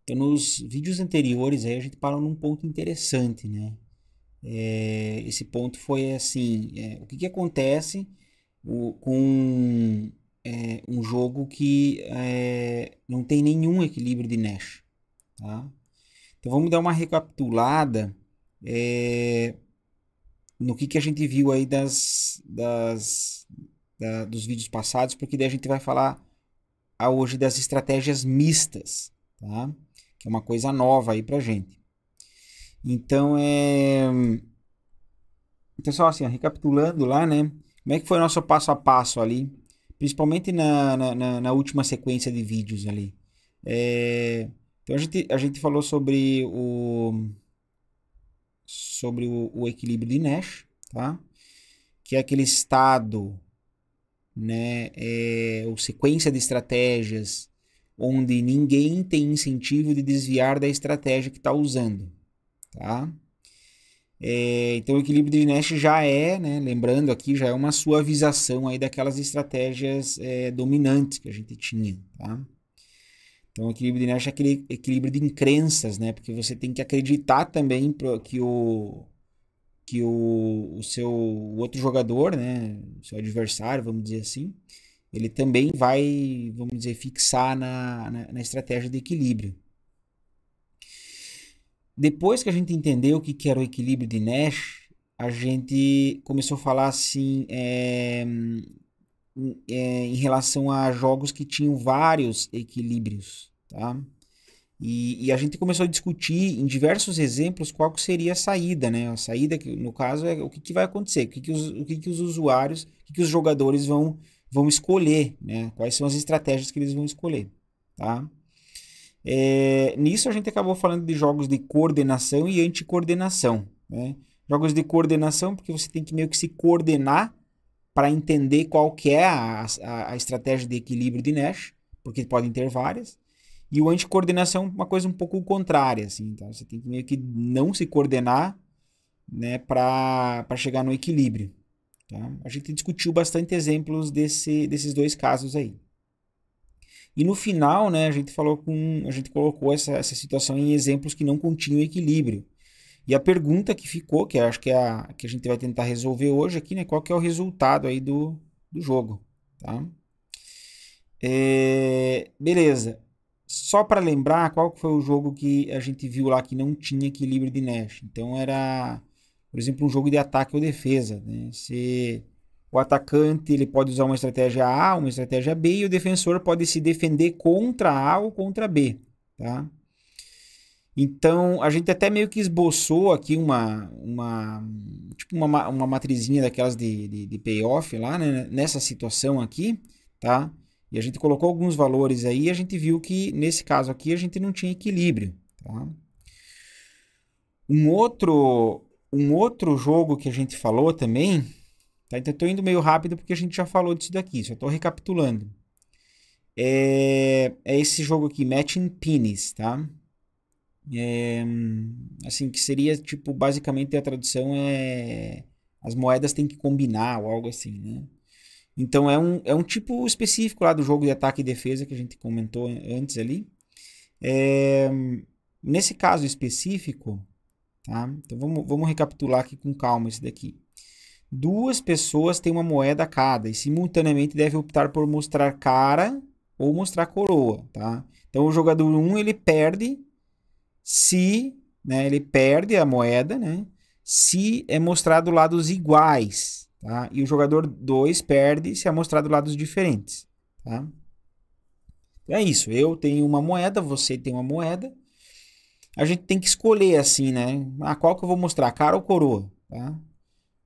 Então, nos vídeos anteriores aí a gente parou num ponto interessante, né? Esse ponto foi assim, o que que acontece com um jogo que não tem nenhum equilíbrio de Nash, tá? Então vamos dar uma recapitulada é, no que a gente viu aí dos vídeos passados, porque daí a gente vai falar hoje das estratégias mistas, tá? Que é uma coisa nova aí pra gente. Então, então só assim, ó, recapitulando lá, né? Como é que foi o nosso passo a passo ali, principalmente na última sequência de vídeos ali. Então a gente falou sobre o equilíbrio de Nash, tá? Que é aquele estado, né, ou sequência de estratégias onde ninguém tem incentivo de desviar da estratégia que está usando, tá? Então o equilíbrio de Nash já né, lembrando aqui, já é uma suavização aí daquelas estratégias dominantes que a gente tinha, tá? Então o equilíbrio de Nash é aquele equilíbrio de crenças, né? Porque você tem que acreditar também que o seu outro jogador, né, o seu adversário, vamos dizer assim, ele também vai, vamos dizer, fixar na estratégia de equilíbrio. Depois que a gente entendeu o que era o equilíbrio de Nash, a gente começou a falar assim em relação a jogos que tinham vários equilíbrios, tá? E a gente começou a discutir em diversos exemplos qual que seria a saída, né? A saída, que, no caso, é o que vai acontecer, o que os usuários, o que os jogadores vão escolher, né? Quais são as estratégias que eles vão escolher, tá? Nisso a gente acabou falando de jogos de coordenação e anticoordenação, né? Jogos de coordenação, porque você tem que meio que se coordenar para entender qual que é a estratégia de equilíbrio de Nash, porque podem ter várias. E o anticoordenação é uma coisa um pouco contrária, assim, tá? Você tem que meio que não se coordenar, né, para chegar no equilíbrio, tá? A gente discutiu bastante exemplos desses dois casos aí. E no final, né, a gente colocou essa situação em exemplos que não continham equilíbrio. E a pergunta que ficou, que acho que é a que a gente vai tentar resolver hoje aqui, né, qual que é o resultado aí do jogo, tá? Beleza. Só para lembrar qual foi o jogo que a gente viu lá que não tinha equilíbrio de Nash. Então era, por exemplo, um jogo de ataque ou defesa, né? Se o atacante ele pode usar uma estratégia A, uma estratégia B, e o defensor pode se defender contra A ou contra B, tá? Então a gente até meio que esboçou aqui uma matrizinha daquelas de payoff lá, né? Nessa situação aqui, tá? E a gente colocou alguns valores aí e a gente viu que nesse caso aqui a gente não tinha equilíbrio, tá? Um outro jogo que a gente falou também, tá? Então estou indo meio rápido porque a gente já falou disso daqui, só estou recapitulando. É esse jogo aqui, Matching Pennies, tá? Assim, que seria, tipo, basicamente a tradução as moedas têm que combinar ou algo assim, né? Então é um tipo específico lá do jogo de ataque e defesa que a gente comentou antes ali. É, Nesse caso específico, tá? Então vamos recapitular aqui com calma esse daqui. Duas pessoas têm uma moeda cada e simultaneamente devem optar por mostrar cara ou mostrar coroa, tá? Então o jogador 1 ele perde se, né, ele perde a moeda, né, se é mostrado lados iguais, tá? E o jogador 2 perde se é mostrado lados diferentes, tá? É isso, eu tenho uma moeda, você tem uma moeda, a gente tem que escolher assim, né? Qual que eu vou mostrar, cara ou coroa, tá?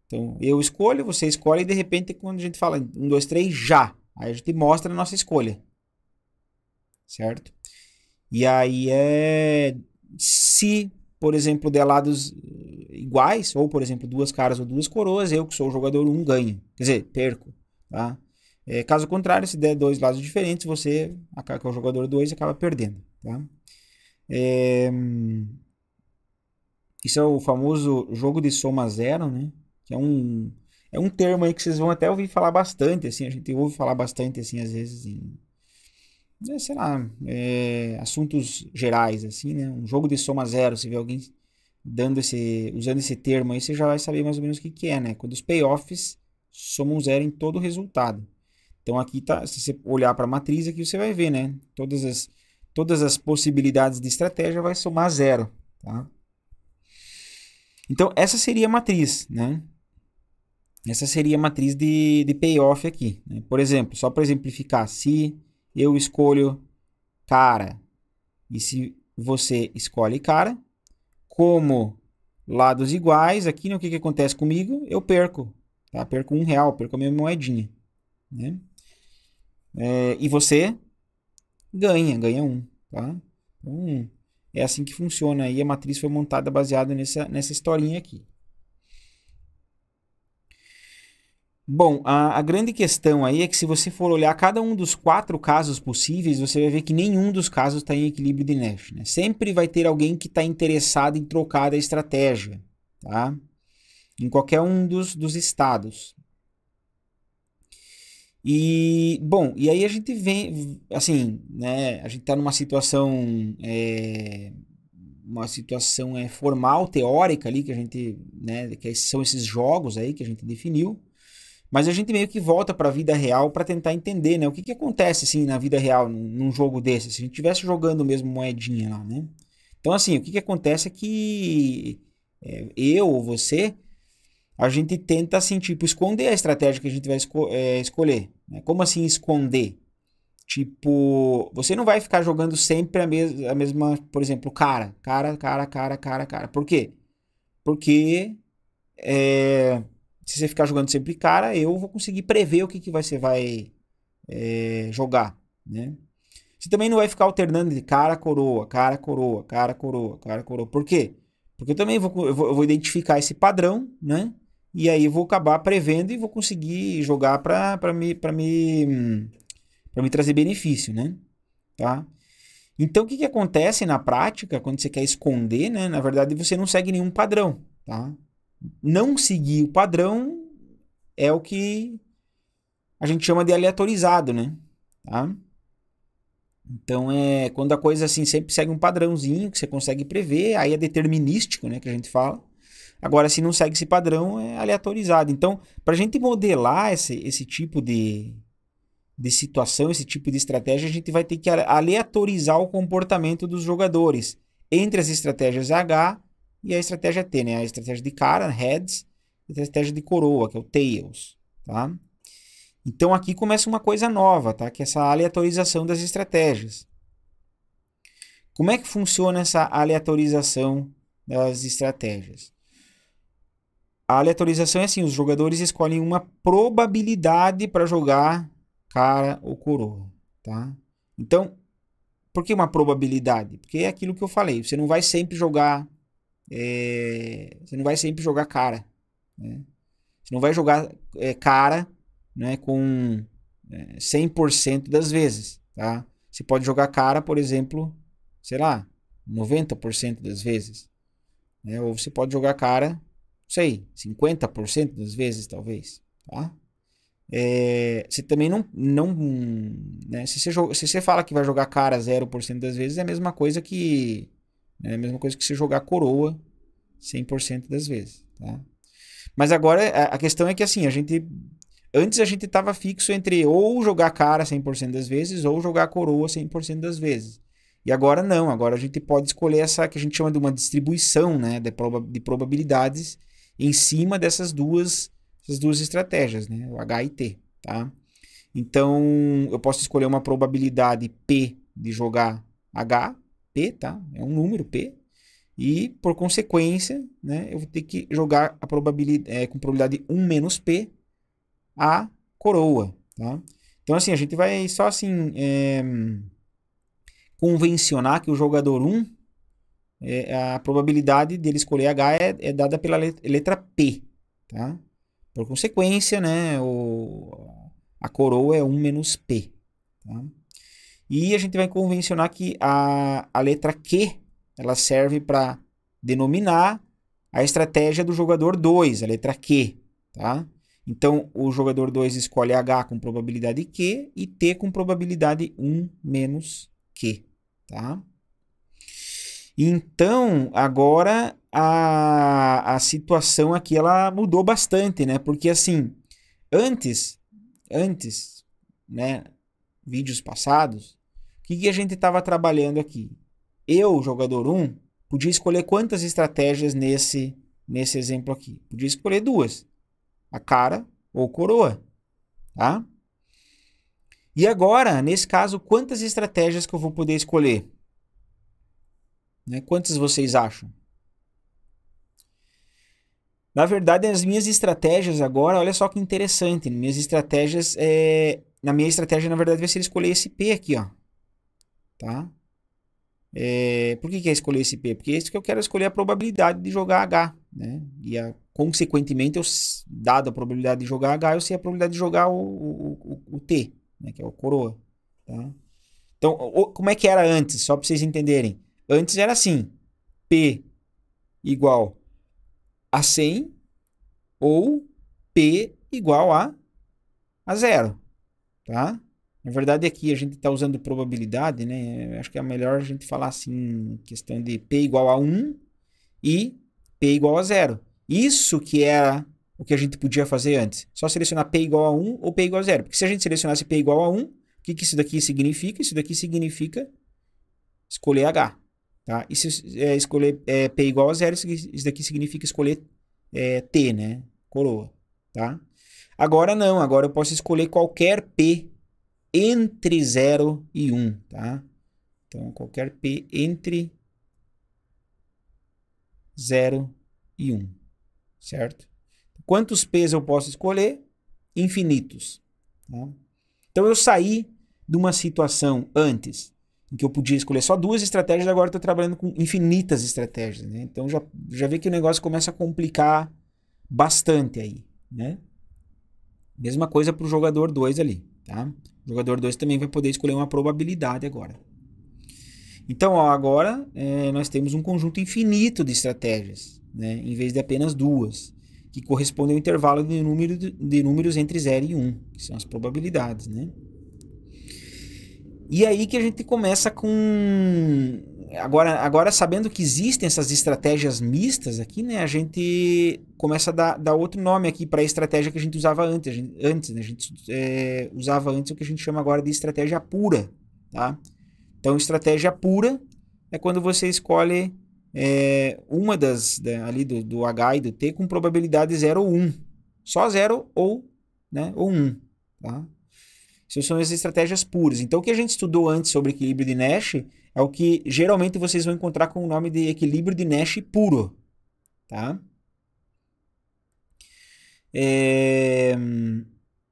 Então, eu escolho, você escolhe e de repente quando a gente fala 1, 2, 3, já, aí a gente mostra a nossa escolha, certo? E aí se, por exemplo, der lados iguais, ou por exemplo, duas caras ou duas coroas, eu que sou o jogador um ganho. Quer dizer, perco. Tá? Caso contrário, se der dois lados diferentes, você, que é o jogador 2, acaba perdendo. Tá? É, Isso é o famoso jogo de soma zero, né? Que é um termo aí que vocês vão até ouvir falar bastante, assim, a gente ouve falar bastante, assim, às vezes, sei lá, assuntos gerais, assim, né? Um jogo de soma zero, se vê alguém usando esse termo aí, você já vai saber mais ou menos o que é, né? Quando os payoffs somam zero em todo o resultado. Então aqui tá, se você olhar para a matriz aqui, você vai ver, né? Todas as possibilidades de estratégia vai somar zero, tá? Então essa seria a matriz, né? Essa seria a matriz de payoff aqui, né? Por exemplo, só para exemplificar, se eu escolho cara e se você escolhe cara, como lados iguais, aqui, né, o que acontece comigo? Eu perco, tá? Perco R$1, perco a minha moedinha, né? E você ganha um, tá? Então, é assim que funciona aí. A matriz foi montada baseada nessa historinha aqui. Bom, a grande questão aí é que se você for olhar cada um dos 4 casos possíveis, você vai ver que nenhum dos casos está em equilíbrio de Nash, né? Sempre vai ter alguém que está interessado em trocar da estratégia, tá? Em qualquer um dos estados. E, bom, e aí a gente vem, assim, né? A gente está numa situação, formal, teórica ali, que a gente, né? Que são esses jogos aí que a gente definiu. Mas a gente meio que volta para a vida real para tentar entender, né? O que acontece assim na vida real num jogo desse? Se a gente estivesse jogando mesmo moedinha lá, né? Então assim, o que acontece é que eu ou você, a gente tenta assim, tipo, esconder a estratégia que a gente vai escolher, né? Como assim esconder? Tipo, você não vai ficar jogando sempre a mesma, por exemplo, cara. Por quê? Porque se você ficar jogando sempre cara, eu vou conseguir prever o que você vai jogar, né? Você também não vai ficar alternando de cara, coroa, cara, coroa, cara, coroa, cara, coroa. Por quê? Porque eu também vou identificar esse padrão, né? E aí eu vou acabar prevendo e vou conseguir jogar para me trazer benefício, né? Tá? Então, o que acontece na prática quando você quer esconder, né? Na verdade, você não segue nenhum padrão, tá? Não seguir o padrão é o que a gente chama de aleatorizado, né? Tá? Então é quando a coisa assim sempre segue um padrãozinho que você consegue prever, aí é determinístico, né, que a gente fala. Agora, se não segue esse padrão, é aleatorizado. Então, para a gente modelar esse tipo de situação, esse tipo de estratégia, a gente vai ter que aleatorizar o comportamento dos jogadores entre as estratégias H e a estratégia T, né? A estratégia de cara, heads, e a estratégia de coroa, que é o tails, tá? Então aqui começa uma coisa nova, tá? Que é essa aleatorização das estratégias. Como é que funciona essa aleatorização das estratégias? A aleatorização é assim, os jogadores escolhem uma probabilidade para jogar cara ou coroa, tá? Então, por que uma probabilidade? Porque é aquilo que eu falei, você não vai sempre jogar cara, né? Você não vai jogar cara, né, com 100% das vezes, tá? Você pode jogar cara, por exemplo, sei lá, 90% das vezes, né? Ou você pode jogar cara, não sei, 50% das vezes, talvez, tá? Você também não né? Se você fala que vai jogar cara 0% das vezes, é a mesma coisa que você jogar coroa 100% das vezes, tá? Mas agora a questão é que assim, antes a gente estava fixo entre ou jogar cara 100% das vezes ou jogar coroa 100% das vezes. E agora não, agora a gente pode escolher essa que a gente chama de uma distribuição, né, de probabilidades em cima essas duas estratégias, né, o H e T, tá? Então, eu posso escolher uma probabilidade P de jogar H, P, tá? É um número P. E, por consequência, né, eu vou ter que jogar a probabilidade, com probabilidade 1 menos P a coroa. Tá? Então, assim, a gente vai só assim convencionar que o jogador 1, a probabilidade dele escolher H é dada pela letra P. Tá? Por consequência, né, a coroa é 1 menos P. Tá? E a gente vai convencionar que a letra Q ela serve para denominar a estratégia do jogador 2, a letra Q, tá? Então, o jogador 2 escolhe H com probabilidade Q e T com probabilidade 1 menos Q, tá? Então, agora a situação aqui ela mudou bastante, né? Porque assim, antes, né, vídeos passados, o que a gente estava trabalhando aqui? Eu, jogador 1, podia escolher quantas estratégias nesse exemplo aqui? Podia escolher duas. A cara ou coroa, tá? E agora, nesse caso, quantas estratégias que eu vou poder escolher? Né? Quantas vocês acham? Na verdade, as minhas estratégias agora, olha só que interessante. Minhas estratégias, na minha estratégia, na verdade, vai ser escolher esse P aqui, ó. Tá? Por que é escolher esse P? Porque é isso que eu quero escolher a probabilidade de jogar H, né? E consequentemente, dado a probabilidade de jogar H, eu sei a probabilidade de jogar o T, né? Que é o coroa. Tá? Então, como é que era antes? Só para vocês entenderem. Antes era assim, P igual a 100 ou P igual a 0. Tá? Na verdade, aqui a gente está usando probabilidade, né? Acho que é melhor a gente falar assim, questão de P igual a 1 e P igual a 0. Isso que era o que a gente podia fazer antes. Só selecionar P igual a 1 ou P igual a 0. Porque se a gente selecionasse P igual a 1, o que isso daqui significa? Isso daqui significa escolher H. Tá? E se escolher P igual a 0, isso daqui significa escolher T, né? Coroa. Tá? Agora não, agora eu posso escolher qualquer P entre 0 e 1, tá? Então, qualquer P entre 0 e 1, certo? Quantos P's eu posso escolher? Infinitos. Tá? Então, eu saí de uma situação antes em que eu podia escolher só duas estratégias, agora estou trabalhando com infinitas estratégias, né? Então, já vê que o negócio começa a complicar bastante aí, né? Mesma coisa para o jogador 2 ali, tá? O jogador 2 também vai poder escolher uma probabilidade agora. Então, ó, agora nós temos um conjunto infinito de estratégias, né? Em vez de apenas duas, que correspondem ao intervalo de números entre 0 e 1, que são as probabilidades, né? E aí que a gente começa com... Agora sabendo que existem essas estratégias mistas aqui, né? A gente começa a dar outro nome aqui para a estratégia que a gente usava antes. Né? A gente usava antes o que a gente chama agora de estratégia pura, tá? Então, estratégia pura é quando você escolhe uma ali do H e do T com probabilidade 0 ou 1. Só 0 ou 1, tá? Essas são as estratégias puras. Então, o que a gente estudou antes sobre equilíbrio de Nash é o que geralmente vocês vão encontrar com o nome de equilíbrio de Nash puro. Tá?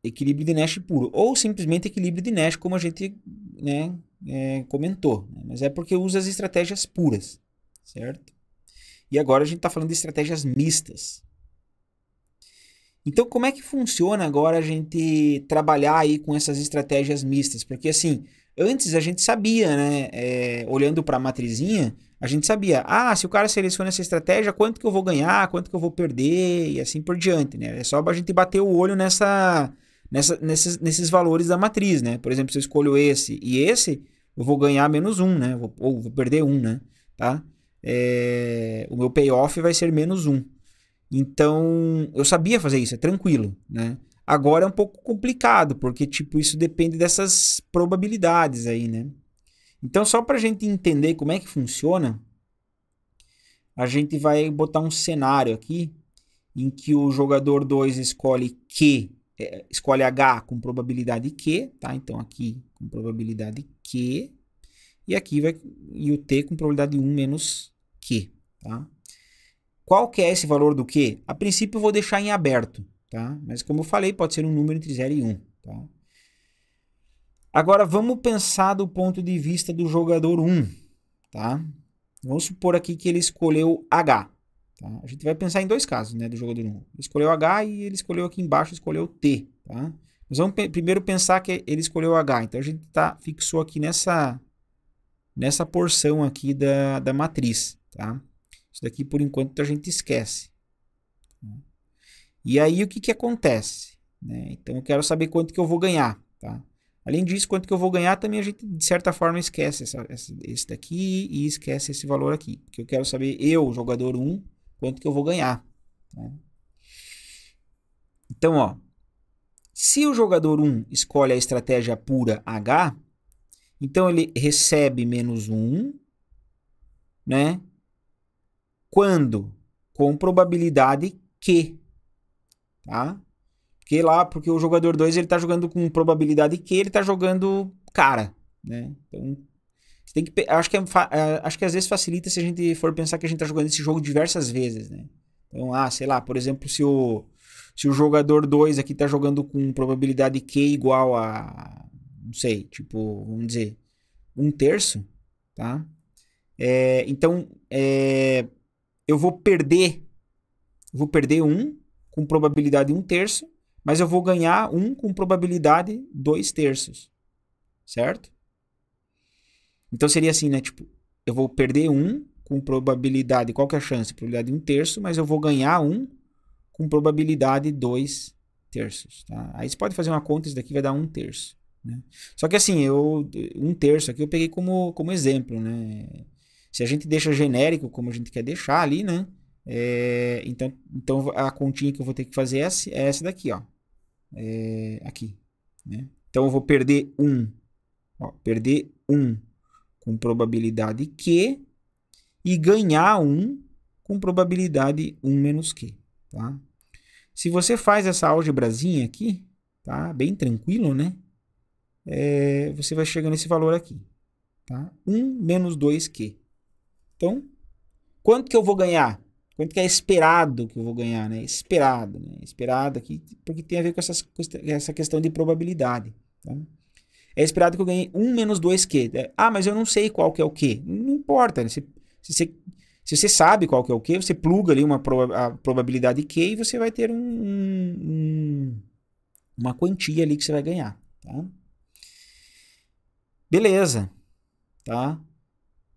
Equilíbrio de Nash puro. Ou simplesmente equilíbrio de Nash, como a gente comentou. Mas é porque usa as estratégias puras. Certo? E agora a gente está falando de estratégias mistas. Então, como é que funciona agora a gente trabalhar aí com essas estratégias mistas? Porque, assim, antes a gente sabia, né? Olhando para a matrizinha, a gente sabia, se o cara seleciona essa estratégia, quanto que eu vou ganhar, quanto que eu vou perder e assim por diante, né? É só a gente bater o olho nesses valores da matriz, né? Por exemplo, se eu escolho esse e esse, eu vou ganhar menos 1, né? Ou vou perder 1, né? Tá? O meu payoff vai ser menos 1. Então, eu sabia fazer isso, é tranquilo, né? Agora é um pouco complicado, porque, tipo, isso depende dessas probabilidades aí, né? Então, só para a gente entender como é que funciona, a gente vai botar um cenário aqui em que o jogador 2 escolhe escolhe H com probabilidade Q, tá? Então, aqui com probabilidade Q, e aqui e o T com probabilidade 1 menos Q, tá? Qual que é esse valor do Q? A princípio eu vou deixar em aberto, tá? Mas como eu falei, pode ser um número entre 0 e 1, tá? Agora vamos pensar do ponto de vista do jogador 1, tá? Vamos supor aqui que ele escolheu H, tá? A gente vai pensar em dois casos, né, do jogador 1. Ele escolheu H e ele escolheu aqui embaixo, escolheu T, tá? Nós vamos primeiro pensar que ele escolheu H, então a gente fixou aqui nessa porção aqui da matriz, tá? Isso daqui, por enquanto, a gente esquece. E aí o que que acontece? Né? Então eu quero saber quanto que eu vou ganhar, tá? Além disso, quanto que eu vou ganhar, também a gente, de certa forma, esquece esse daqui e esquece esse valor aqui. Porque eu quero saber, eu, jogador 1, quanto que eu vou ganhar. Tá? Então, ó, se o jogador 1 escolhe a estratégia pura H, então ele recebe menos 1, né? Quando? Com probabilidade que, tá? Porque o jogador 2 ele tá jogando com probabilidade que ele tá jogando cara, né? Então, você tem que, acho que às vezes facilita se a gente for pensar que a gente tá jogando esse jogo diversas vezes, né? Então, sei lá, por exemplo, se o jogador 2 aqui tá jogando com probabilidade Q igual a, não sei, tipo, vamos dizer, 1/3, tá? Então, eu vou perder 1 com probabilidade 1/3, mas eu vou ganhar 1 com probabilidade 2/3, certo? Então seria assim, né? Tipo, eu vou perder 1 com probabilidade, qual que é a chance? Probabilidade 1/3, mas eu vou ganhar 1 com probabilidade 2/3, tá? Aí você pode fazer uma conta, isso daqui vai dar 1/3, né? Só que assim, 1/3 aqui eu peguei como exemplo, né? Se a gente deixa genérico, como a gente quer deixar ali, né? Então a continha que eu vou ter que fazer é essa daqui, ó. Aqui, né? Então eu vou perder 1, ó, perder 1 com probabilidade Q e ganhar 1 com probabilidade 1 menos Q, tá? Se você faz essa álgebrazinha aqui, tá? Bem tranquilo, né? Você vai chegar nesse valor aqui, tá? 1 menos 2Q. Então, quanto que eu vou ganhar? Quanto que é esperado que eu vou ganhar, né? Esperado, né? Esperado aqui, porque tem a ver com essa questão de probabilidade, tá? É esperado que eu ganhe 1 menos 2Q. Mas eu não sei qual que é o Q. Não importa, né? Se você sabe qual que é o Q, você pluga ali a probabilidade Q e você vai ter uma quantia ali que você vai ganhar, tá? Beleza, tá?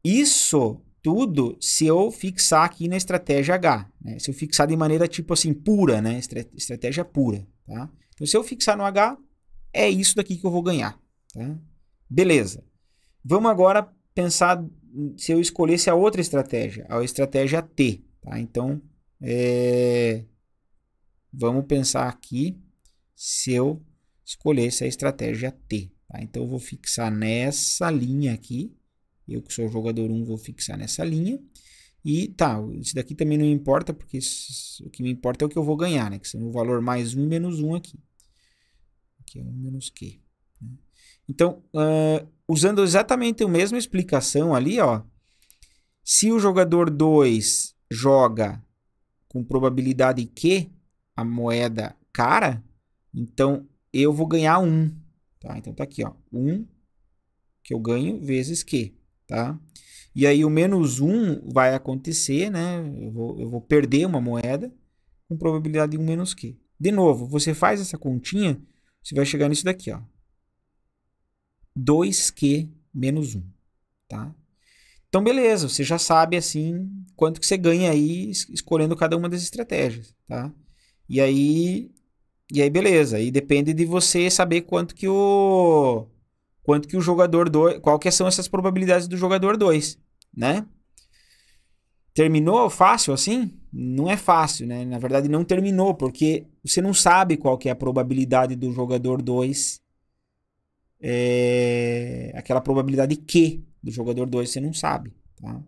Isso tudo se eu fixar aqui na estratégia H, né? Se eu fixar de maneira tipo assim, pura, né? Estratégia pura, tá? Então, se eu fixar no H, é isso daqui que eu vou ganhar, tá? Beleza. Vamos agora pensar se eu escolhesse a outra estratégia, a estratégia T, tá? Então, vamos pensar aqui se eu escolhesse a estratégia T, tá? Então, eu vou fixar nessa linha aqui. Eu que sou o jogador 1 vou fixar nessa linha. E tá, isso daqui também não importa, porque o que me importa é o que eu vou ganhar, né? Que são o valor mais 1 menos 1 aqui. Aqui é 1 menos Q. Né? Então, usando exatamente a mesma explicação ali, ó. Se o jogador 2 joga com probabilidade Q, a moeda cara, então eu vou ganhar 1. Tá? Então tá aqui, ó. 1 que eu ganho vezes Q. Tá? E aí o menos 1 vai acontecer, né? Eu vou perder uma moeda com probabilidade de 1 menos Q. De novo, você faz essa continha, você vai chegar nisso daqui, ó. 2Q menos 1, tá? Então, beleza, você já sabe, assim, quanto que você ganha aí escolhendo cada uma das estratégias, tá? E aí beleza. Aí depende de você saber quanto que o jogador 2, qual que são essas probabilidades do jogador 2, né? Terminou fácil assim? Não é fácil, né? Na verdade não terminou, porque você não sabe qual que é a probabilidade do jogador 2, aquela probabilidade Q do jogador 2 você não sabe, tá?